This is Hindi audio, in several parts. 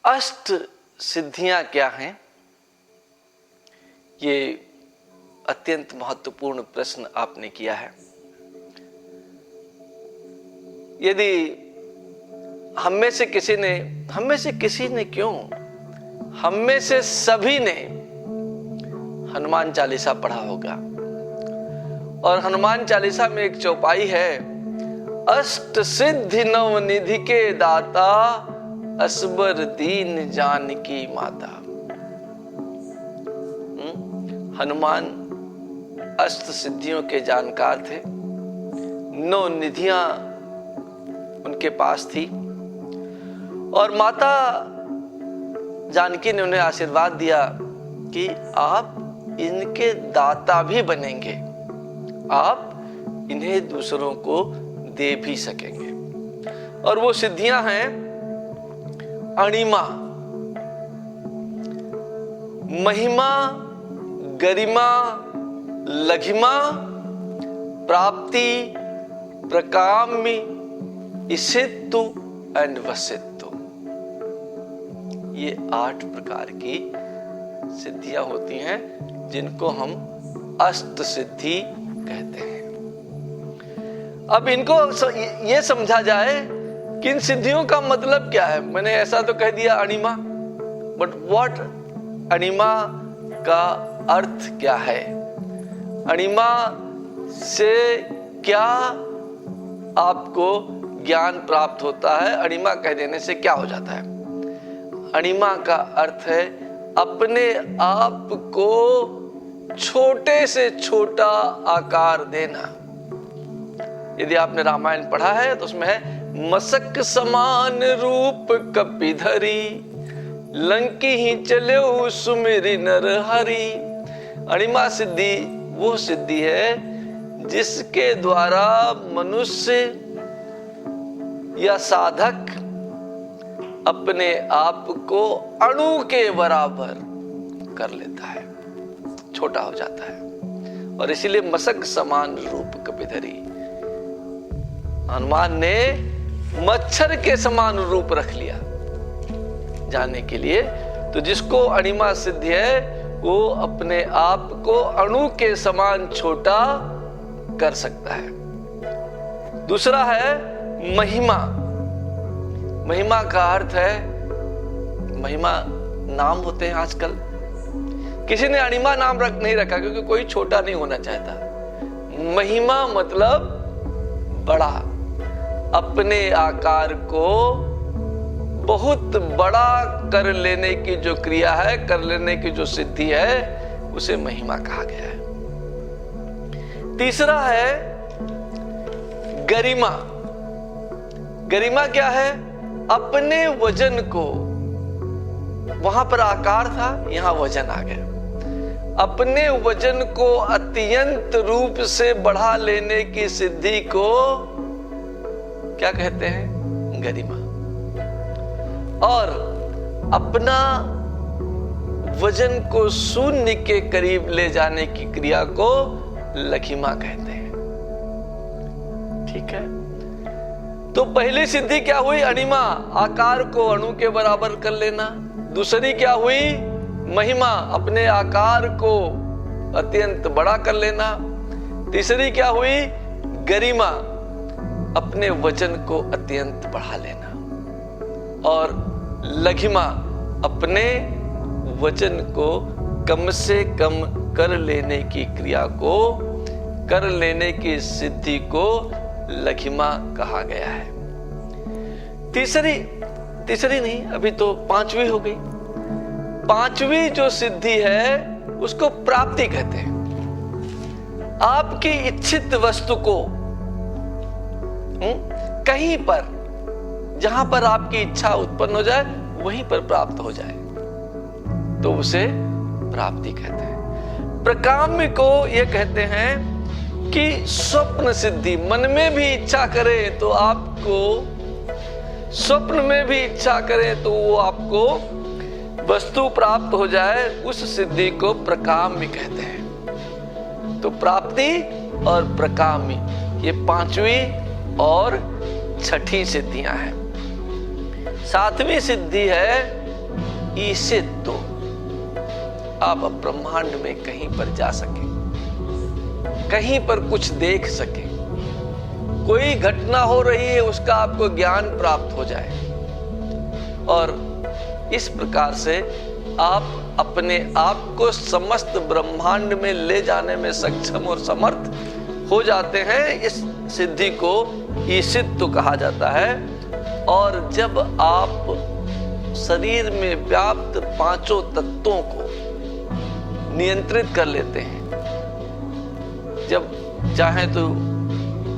अष्ट सिद्धियां क्या हैं? ये अत्यंत महत्वपूर्ण प्रश्न आपने किया है। यदि हम में से किसी ने क्यों, हम में से सभी ने हनुमान चालीसा पढ़ा होगा। और हनुमान चालीसा में एक चौपाई है, अष्ट सिद्धि नव निधि के दाता, असबर दीन जानकी माता। हनुमान अष्ट सिद्धियों के जानकार थे। 9 निधियां उनके पास थी और माता जानकी ने उन्हें आशीर्वाद दिया कि आप इनके दाता भी बनेंगे, आप इन्हें दूसरों को दे भी सकेंगे। और वो सिद्धियां हैं अणिमा, महिमा, गरिमा, लघिमा, प्राप्ति, प्रकाम्य, इसित्तु एंड वसित्तु। ये 8 प्रकार की सिद्धियां होती हैं जिनको हम अष्ट सिद्धि कहते हैं। अब इनको ये समझा जाए कि इन सिद्धियों का मतलब क्या है। मैंने ऐसा तो कह दिया अणिमा, बट व्हाट, अणिमा का अर्थ क्या है? अणिमा से क्या आपको ज्ञान प्राप्त होता है? अणिमा कह देने से क्या हो जाता है? अणिमा का अर्थ है अपने आप को छोटे से छोटा आकार देना। यदि आपने रामायण पढ़ा है तो उसमें है, मसक समान रूप कपिधरी, लंकी ही चले सुमिरि नर हरि। अणिमा सिद्धि वो सिद्धि है जिसके द्वारा मनुष्य या साधक अपने आप को अणु के बराबर कर लेता है, छोटा हो जाता है। और इसीलिए मसक समान रूप कपिधरी। हनुमान ने मच्छर के समान रूप रख लिया जाने के लिए। तो जिसको अणिमा सिद्धि है वो अपने आप को अणु के समान छोटा कर सकता है। दूसरा है महिमा। महिमा का अर्थ है, महिमा नाम होते हैं आजकल। किसी ने अणिमा नाम नहीं रखा क्योंकि कोई छोटा नहीं होना चाहता। महिमा मतलब बड़ा, अपने आकार को बहुत बड़ा कर लेने की जो क्रिया है, कर लेने की जो सिद्धि है, उसे महिमा कहा गया है। तीसरा है गरिमा। गरिमा क्या है? अपने वजन को, वहां पर आकार था, यहां वजन आ गया। अपने वजन को अत्यंत रूप से बढ़ा लेने की सिद्धि को क्या कहते हैं? गरिमा। और अपना वजन को शून्य के करीब ले जाने की क्रिया को लघिमा कहते हैं। ठीक है, तो पहली सिद्धि क्या हुई? अणिमा, आकार को अणु के बराबर कर लेना। दूसरी क्या हुई? महिमा, अपने आकार को अत्यंत बड़ा कर लेना। तीसरी क्या हुई? गरिमा, अपने वजन को अत्यंत बढ़ा लेना। और लघिमा, अपने वजन को कम से कम कर लेने की क्रिया को, कर लेने की सिद्धि को लघिमा कहा गया है। तीसरी नहीं, अभी तो 5वीं हो गई। 5वीं जो सिद्धि है उसको प्राप्ति कहते हैं। आपकी इच्छित वस्तु को कहीं पर, जहां पर आपकी इच्छा उत्पन्न हो जाए, वहीं पर प्राप्त हो जाए, तो उसे प्राप्ति कहते हैं। प्रकाम्य को यह कहते हैं कि स्वप्न सिद्धि, मन में भी इच्छा करें तो आपको, स्वप्न में भी इच्छा करें तो वो आपको वस्तु प्राप्त हो जाए, उस सिद्धि को प्रकाम्य कहते हैं। तो प्राप्ति और प्रकाम्य, ये 5वीं और 6ठी सिद्धियां हैं। 7वीं सिद्धि है ईशित तो आप ब्रह्मांड में कहीं पर जा सके, कहीं पर कुछ देख सके, कोई घटना हो रही है उसका आपको ज्ञान प्राप्त हो जाए, और इस प्रकार से आप अपने आप को समस्त ब्रह्मांड में ले जाने में सक्षम और समर्थ हो जाते हैं। इस सिद्धि को ईशित्व कहा जाता है। और जब आप शरीर में व्याप्त पांचों तत्वों को नियंत्रित कर लेते हैं, जब चाहे तो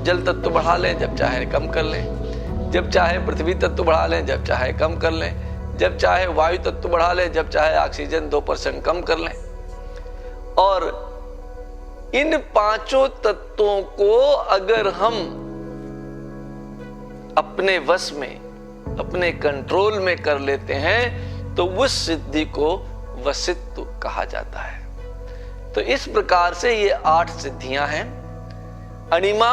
जल तत्व बढ़ा लें, जब चाहे कम कर लें, जब चाहे पृथ्वी तत्व बढ़ा लें, जब चाहे कम कर लें, जब चाहे वायु तत्व बढ़ा लें, जब चाहे ऑक्सीजन 2% कम कर लें, और इन पांचों तत्वों को अगर हम अपने वश में, अपने कंट्रोल में कर लेते हैं तो उस सिद्धि को वशित्व कहा जाता है। तो इस प्रकार से ये 8 सिद्धियां हैं: अणिमा,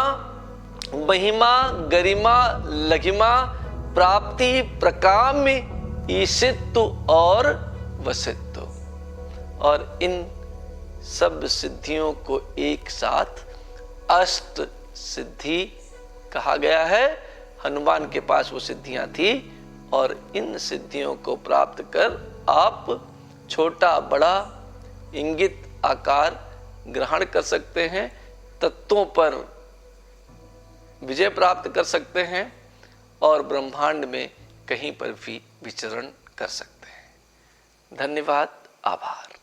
महिमा, गरिमा, लघिमा, प्राप्ति, प्रकाम्य, ईशित्व और वशित्व। और इन सब सिद्धियों को एक साथ अष्ट सिद्धि कहा गया है। हनुमान के पास वो सिद्धियां थी, और इन सिद्धियों को प्राप्त कर आप छोटा बड़ा इंगित आकार ग्रहण कर सकते हैं, तत्वों पर विजय प्राप्त कर सकते हैं, और ब्रह्मांड में कहीं पर भी विचरण कर सकते हैं। धन्यवाद, आभार।